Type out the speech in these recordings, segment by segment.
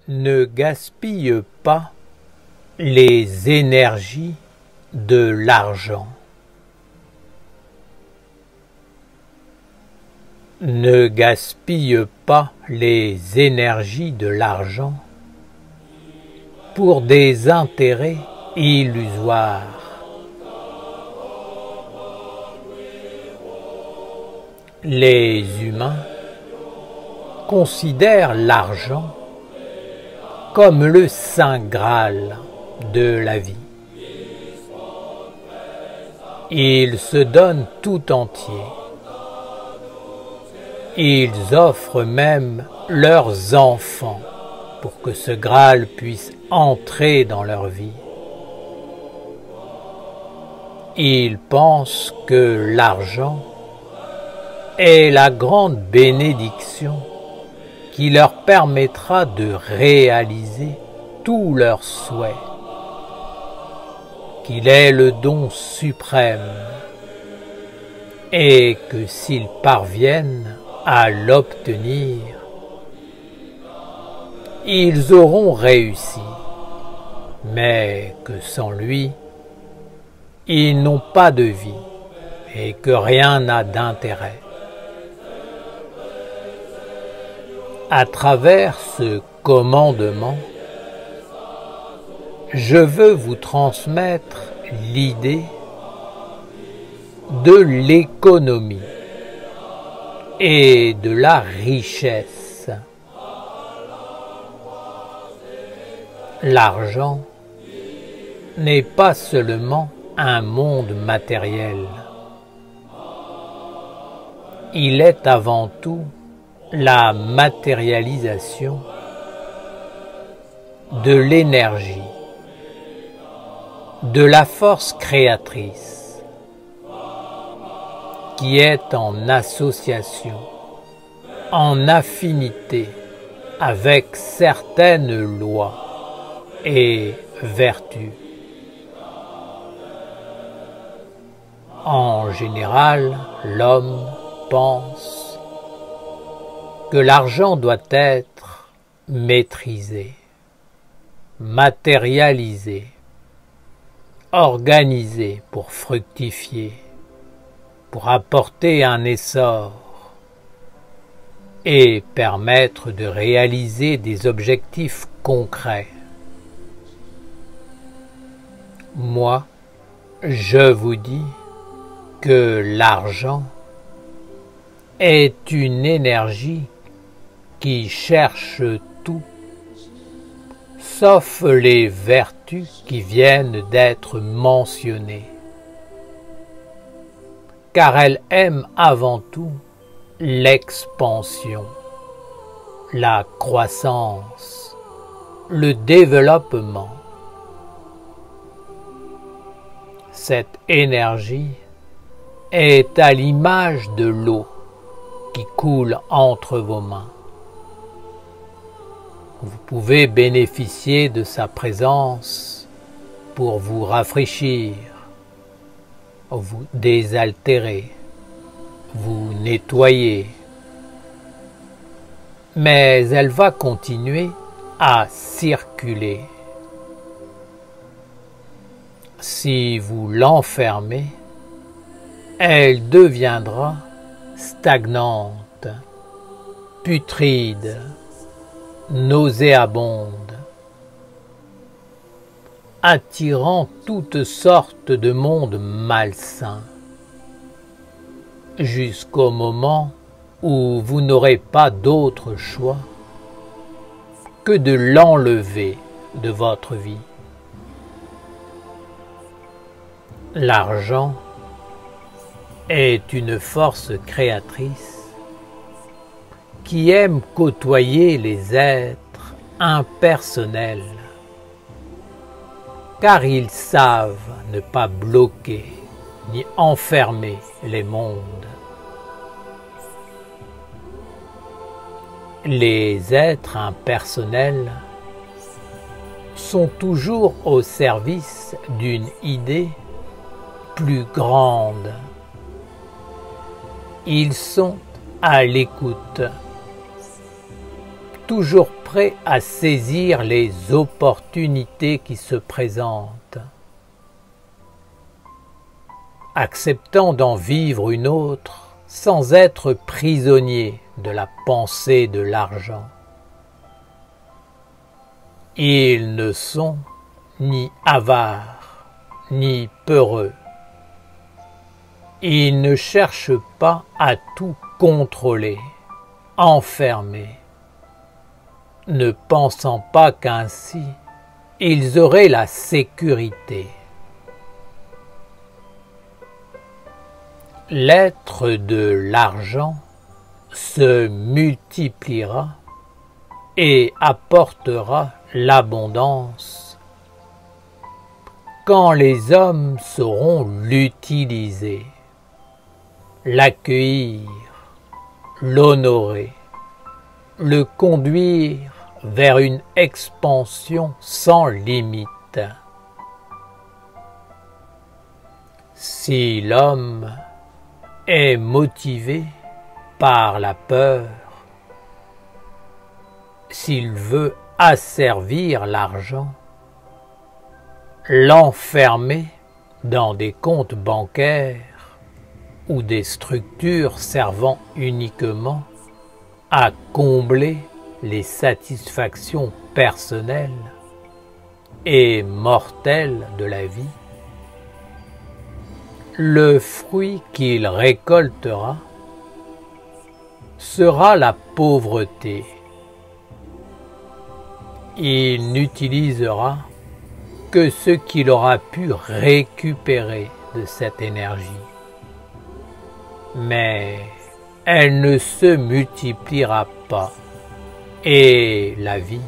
Ne gaspille pas les énergies de l'argent. Ne gaspille pas les énergies de l'argent pour des intérêts illusoires. Les humains considèrent l'argent comme le saint Graal de la vie. Ils se donnent tout entier. Ils offrent même leurs enfants pour que ce Graal puisse entrer dans leur vie. Ils pensent que l'argent est la grande bénédiction qui leur permettra de réaliser tous leurs souhaits, qu'il est le don suprême et que s'ils parviennent à l'obtenir, ils auront réussi, mais que sans lui, ils n'ont pas de vie et que rien n'a d'intérêt. À travers ce commandement, je veux vous transmettre l'idée de l'économie et de la richesse. L'argent n'est pas seulement un monde matériel. Il est avant tout la matérialisation de l'énergie, de la force créatrice qui est en association, en affinité avec certaines lois et vertus. En général, l'homme pense que l'argent doit être maîtrisé, matérialisé, organisé pour fructifier, pour apporter un essor et permettre de réaliser des objectifs concrets. Moi, je vous dis que l'argent est une énergie qui cherche tout, sauf les vertus qui viennent d'être mentionnées, car elle aime avant tout l'expansion, la croissance, le développement. Cette énergie est à l'image de l'eau qui coule entre vos mains. Vous pouvez bénéficier de sa présence pour vous rafraîchir, vous désaltérer, vous nettoyer. Mais elle va continuer à circuler. Si vous l'enfermez, elle deviendra stagnante, putride, nauséabonde, attirant toutes sortes de mondes malsains, jusqu'au moment où vous n'aurez pas d'autre choix que de l'enlever de votre vie. L'argent est une force créatrice qui aime côtoyer les êtres impersonnels, car ils savent ne pas bloquer ni enfermer les mondes. Les êtres impersonnels sont toujours au service d'une idée plus grande. Ils sont à l'écoute toujours prêt à saisir les opportunités qui se présentent, acceptant d'en vivre une autre sans être prisonnier de la pensée de l'argent. Ils ne sont ni avares, ni peureux. Ils ne cherchent pas à tout contrôler, enfermer, ne pensant pas qu'ainsi ils auraient la sécurité. L'être de l'argent se multipliera et apportera l'abondance quand les hommes sauront l'utiliser, l'accueillir, l'honorer, le conduire vers une expansion sans limite. Si l'homme est motivé par la peur, s'il veut asservir l'argent, l'enfermer dans des comptes bancaires ou des structures servant uniquement à combler les satisfactions personnelles et mortelles de la vie, le fruit qu'il récoltera sera la pauvreté. Il n'utilisera que ce qu'il aura pu récupérer de cette énergie. Mais elle ne se multipliera pas et la vie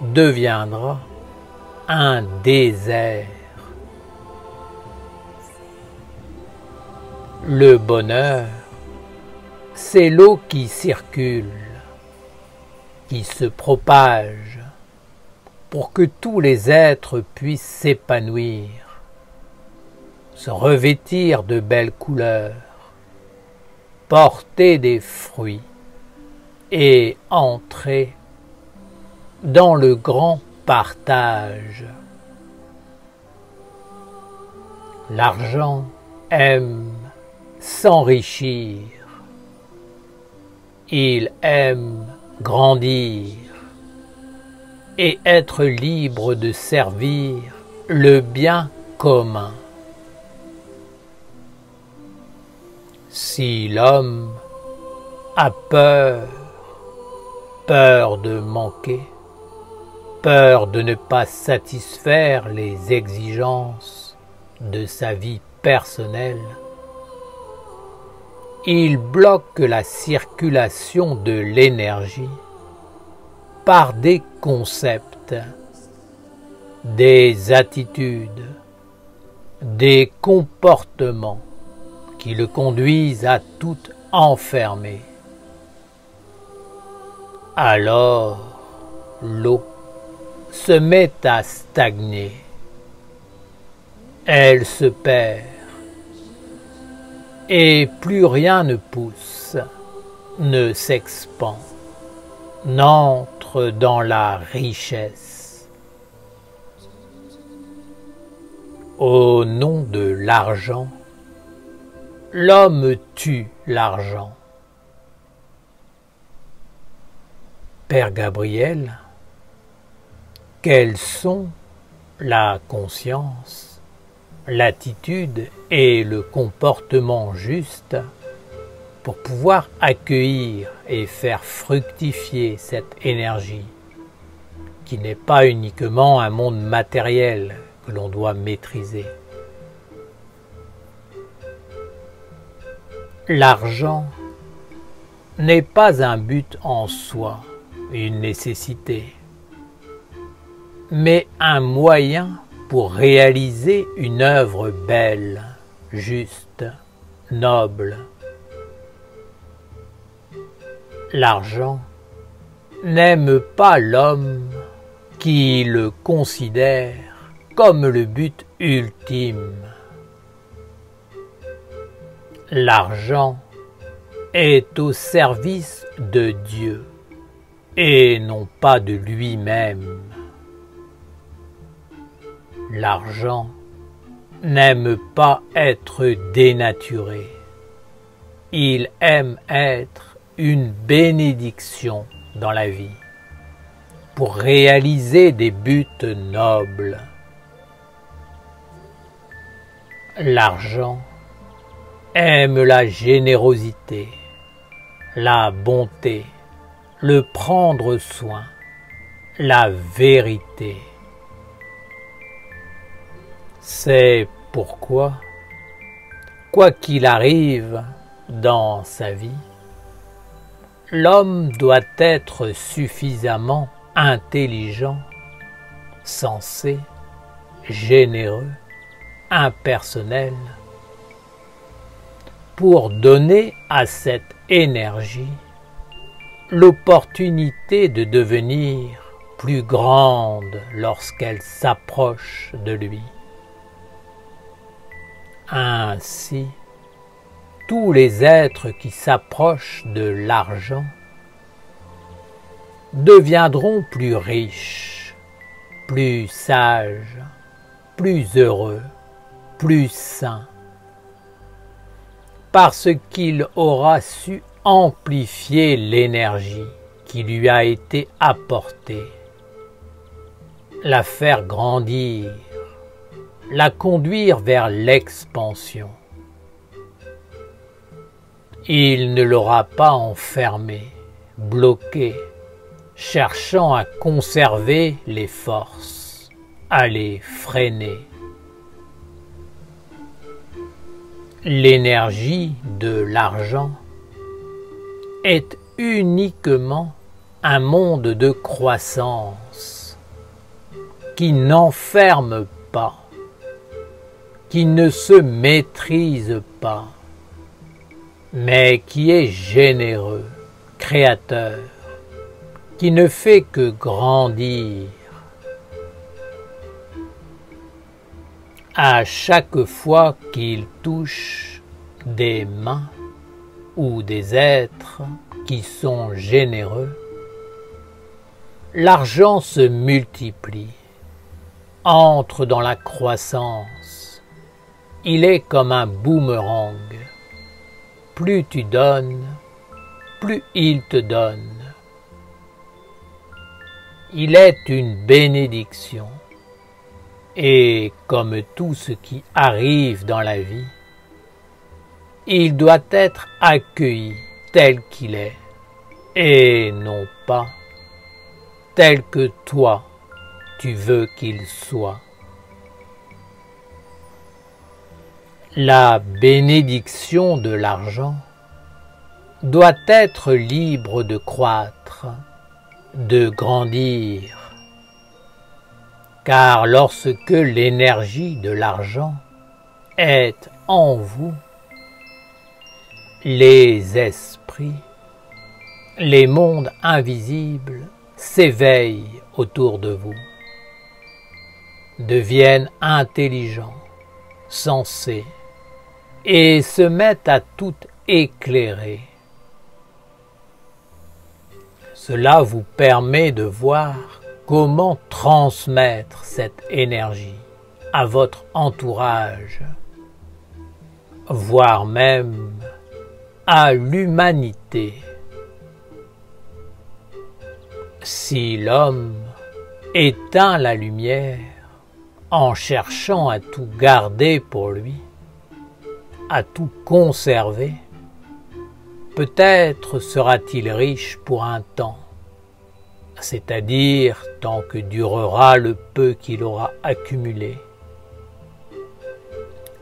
deviendra un désert. Le bonheur, c'est l'eau qui circule, qui se propage pour que tous les êtres puissent s'épanouir, se revêtir de belles couleurs, porter des fruits et entrer dans le grand partage. L'argent aime s'enrichir, il aime grandir et être libre de servir le bien commun. Si l'homme a peur, peur de manquer, peur de ne pas satisfaire les exigences de sa vie personnelle, il bloque la circulation de l'énergie par des concepts, des attitudes, des comportements qui le conduisent à tout enfermer. Alors, l'eau se met à stagner. Elle se perd. Et plus rien ne pousse, ne s'expand, n'entre dans la richesse. Au nom de l'argent, l'homme tue l'argent. Père Gabriel, quels sont la conscience, l'attitude et le comportement juste pour pouvoir accueillir et faire fructifier cette énergie qui n'est pas uniquement un monde matériel que l'on doit maîtriser. L'argent n'est pas un but en soi, une nécessité, mais un moyen pour réaliser une œuvre belle, juste, noble. L'argent n'aime pas l'homme qui le considère comme le but ultime. L'argent est au service de Dieu et non pas de lui-même. L'argent n'aime pas être dénaturé. Il aime être une bénédiction dans la vie pour réaliser des buts nobles. L'argent aime la générosité, la bonté, le prendre soin, la vérité. C'est pourquoi, quoi qu'il arrive dans sa vie, l'homme doit être suffisamment intelligent, sensé, généreux, impersonnel, pour donner à cette énergie l'opportunité de devenir plus grande lorsqu'elle s'approche de lui. Ainsi, tous les êtres qui s'approchent de l'argent deviendront plus riches, plus sages, plus heureux, plus sains, parce qu'il aura su amplifier l'énergie qui lui a été apportée, la faire grandir, la conduire vers l'expansion. Il ne l'aura pas enfermée, bloquée, cherchant à conserver les forces, à les freiner. L'énergie de l'argent est uniquement un monde de croissance qui n'enferme pas, qui ne se maîtrise pas, mais qui est généreux, créateur, qui ne fait que grandir. À chaque fois qu'il touche des mains ou des êtres qui sont généreux, l'argent se multiplie, entre dans la croissance. Il est comme un boomerang. Plus tu donnes, plus il te donne. Il est une bénédiction. Et comme tout ce qui arrive dans la vie, il doit être accueilli tel qu'il est, et non pas tel que toi tu veux qu'il soit. La bénédiction de l'argent doit être libre de croître, de grandir, car lorsque l'énergie de l'argent est en vous, les esprits, les mondes invisibles s'éveillent autour de vous, deviennent intelligents, sensés, et se mettent à tout éclairer. Cela vous permet de voir comment transmettre cette énergie à votre entourage, voire même à l'humanité. Si l'homme éteint la lumière en cherchant à tout garder pour lui, à tout conserver, peut-être sera-t-il riche pour un temps, c'est-à-dire tant que durera le peu qu'il aura accumulé.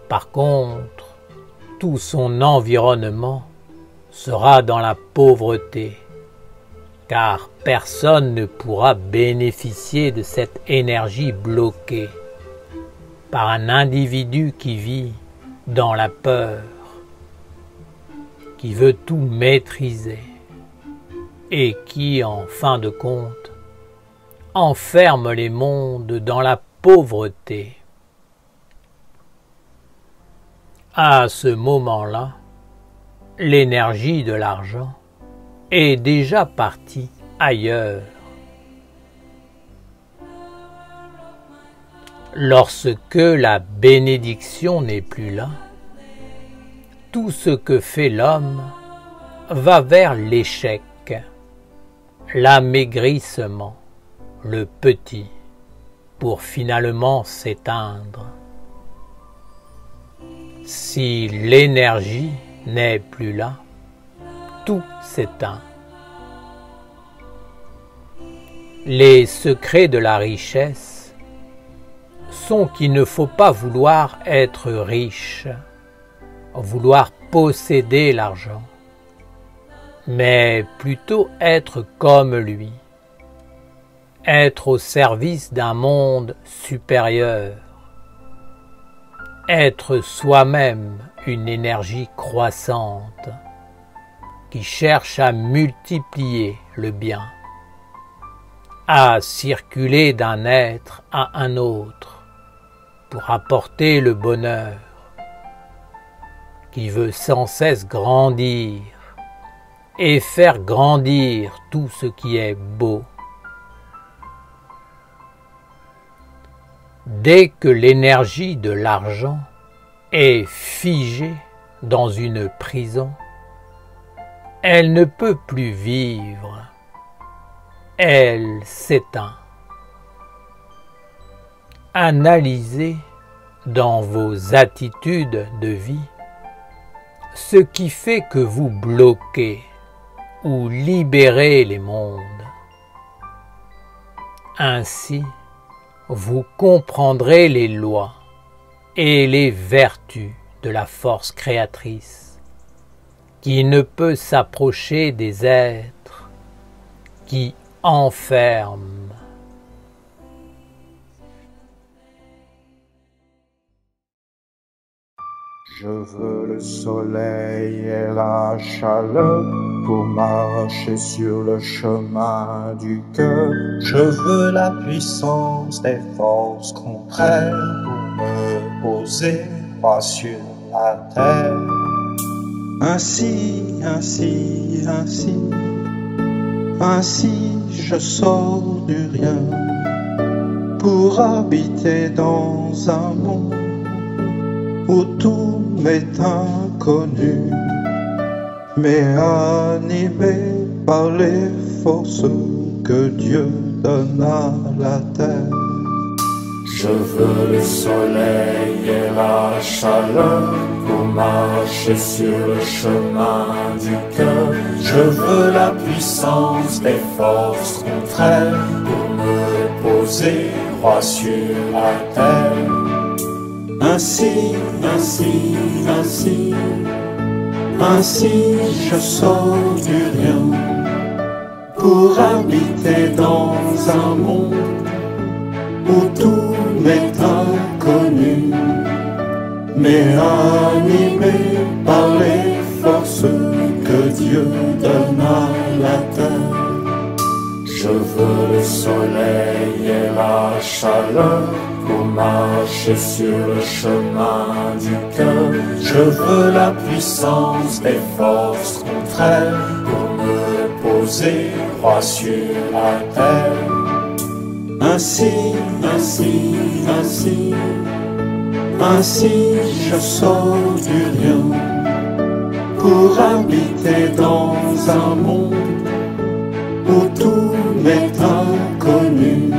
Par contre, tout son environnement sera dans la pauvreté, car personne ne pourra bénéficier de cette énergie bloquée par un individu qui vit dans la peur, qui veut tout maîtriser et qui, en fin de compte, enferme les mondes dans la pauvreté. À ce moment-là, l'énergie de l'argent est déjà partie ailleurs. Lorsque la bénédiction n'est plus là, tout ce que fait l'homme va vers l'échec, l'amaigrissement, le petit, pour finalement s'éteindre. Si l'énergie n'est plus là, tout s'éteint. Les secrets de la richesse sont qu'il ne faut pas vouloir être riche, vouloir posséder l'argent, mais plutôt être comme lui, être au service d'un monde supérieur, être soi-même une énergie croissante qui cherche à multiplier le bien, à circuler d'un être à un autre pour apporter le bonheur, qui veut sans cesse grandir et faire grandir tout ce qui est beau. Dès que l'énergie de l'argent est figée dans une prison, elle ne peut plus vivre, elle s'éteint. Analysez dans vos attitudes de vie ce qui fait que vous bloquez ou libérez les mondes. Ainsi, vous comprendrez les lois et les vertus de la force créatrice qui ne peut s'approcher des êtres qui enferment. Je veux le soleil et la chaleur pour marcher sur le chemin du cœur. Je veux la puissance des forces contraires pour me poser droit sur la terre. Ainsi, je sors du rien pour habiter dans un monde où tout m'est inconnu, mais animé par les forces que Dieu donne à la terre. Je veux le soleil et la chaleur pour marcher sur le chemin du cœur. Je veux la puissance des forces contraires pour me poser droit sur la terre. Ainsi, je sors du rien pour habiter dans un monde où tout m'est inconnu, mais animé par les forces que Dieu donne à la terre. Je veux le soleil et la chaleur pour marcher sur le chemin du cœur. Je veux la puissance des forces contraires pour me poser droit sur la terre. Ainsi, je sors du rien pour habiter dans un monde où tout m'est inconnu,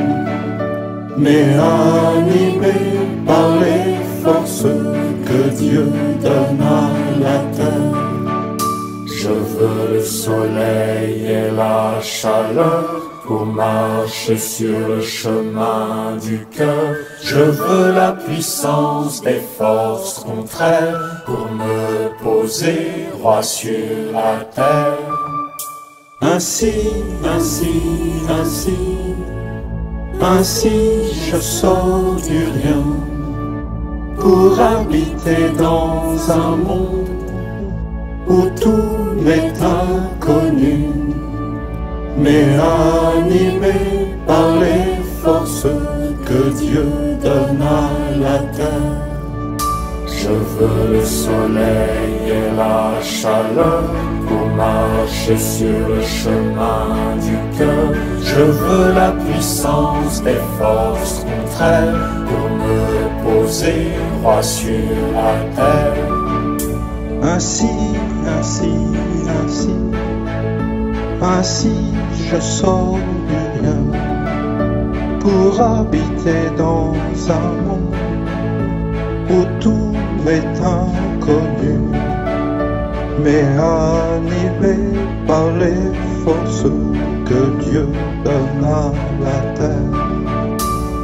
mais animé par les forces que Dieu donne à la terre. Je veux le soleil et la chaleur pour marcher sur le chemin du cœur. Je veux la puissance des forces contraires pour me poser droit sur la terre. Ainsi, je sors du rien pour habiter dans un monde où tout m'est inconnu, mais animé par les forces que Dieu donne à la terre. Je veux le soleil et la chaleur pour marcher sur le chemin du cœur. Je veux la puissance des forces contraires pour me poser droit sur la terre. Ainsi, ainsi, ainsi, ainsi je sors du rien pour habiter dans un monde où tout est inconnu, mais animé par les forces que Dieu donne à la terre.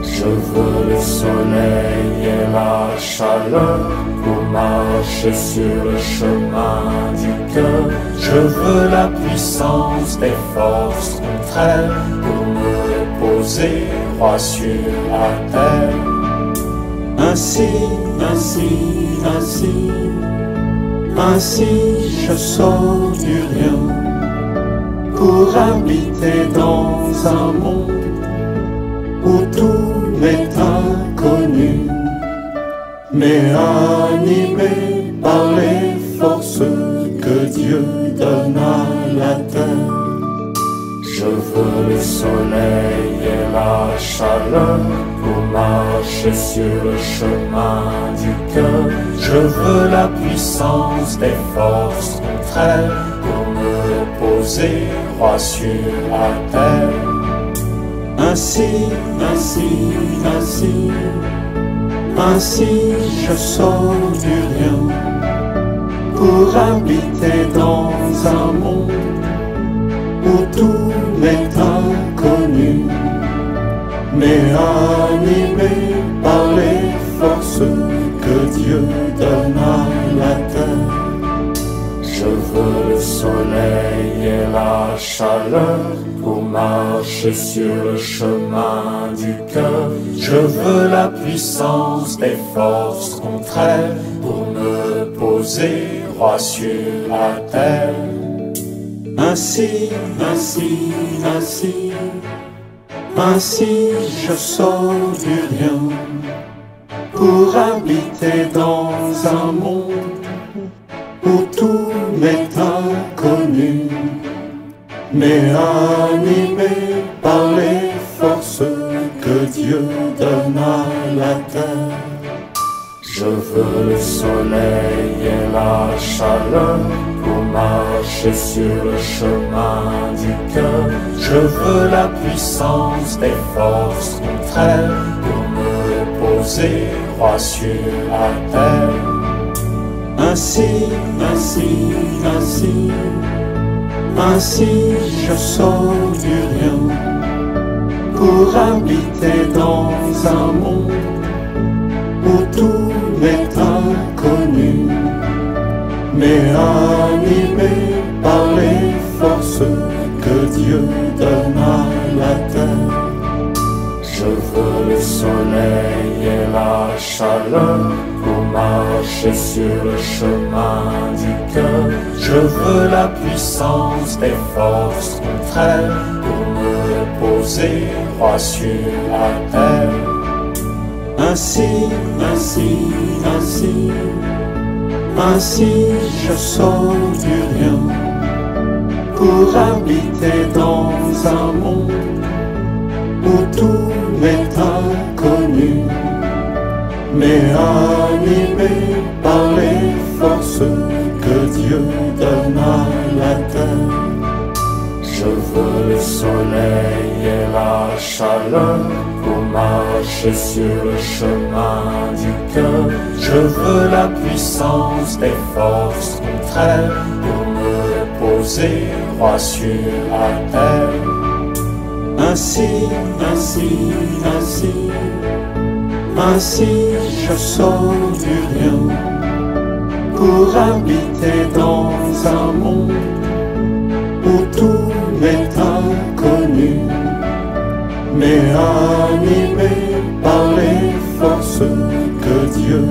Je veux le soleil et la chaleur pour marcher sur le chemin du cœur. Je veux la puissance des forces contraires pour me poser droit sur la terre. Ainsi, ainsi, ainsi, ainsi je sors du rien pour habiter dans un monde où tout m'est inconnu, mais animé par les forces que Dieu donne à la terre. Je veux le soleil et la chaleur pour marcher sur le chemin du cœur. Je veux la puissance des forces contraires pour me poser droit sur la terre. Ainsi, ainsi, ainsi, ainsi je sors du rien pour habiter dans un monde où tout m'est inconnu, mais animé par les forces que Dieu donne à la terre. Je veux le soleil et la chaleur pour marcher sur le chemin du cœur. Je veux la puissance des forces contraires pour me poser droit sur la terre. Ainsi, ainsi, ainsi, ainsi je sors du rien pour habiter dans un monde où tout m'est inconnu, mais animé par les forces que Dieu donne à la terre. Je veux le soleil et la chaleur pour marcher sur le chemin du cœur. Je veux la puissance des forces contraires pour me poser droit sur la terre. Ainsi, ainsi, ainsi, ainsi je sors du rien pour habiter dans un monde où tout m'est inconnu, mais animé par les forces que Dieu donne à la terre. Je veux le soleil et la chaleur pour marcher sur le chemin du cœur. Je veux la puissance des forces contraires pour me poser droit sur la terre. Ainsi, ainsi, ainsi, ainsi je sors du rien pour habiter dans un monde où tout m'est inconnu, mais animé par les forces que Dieu donne à la terre. Je veux le soleil et la chaleur pour marcher sur le chemin du cœur. Je veux la puissance des forces contraires pour me poser droit sur la terre. Ainsi, ainsi, ainsi, ainsi je sors du rien pour habiter dans un monde où tout m'est inconnu, mais animé par les forces que Dieu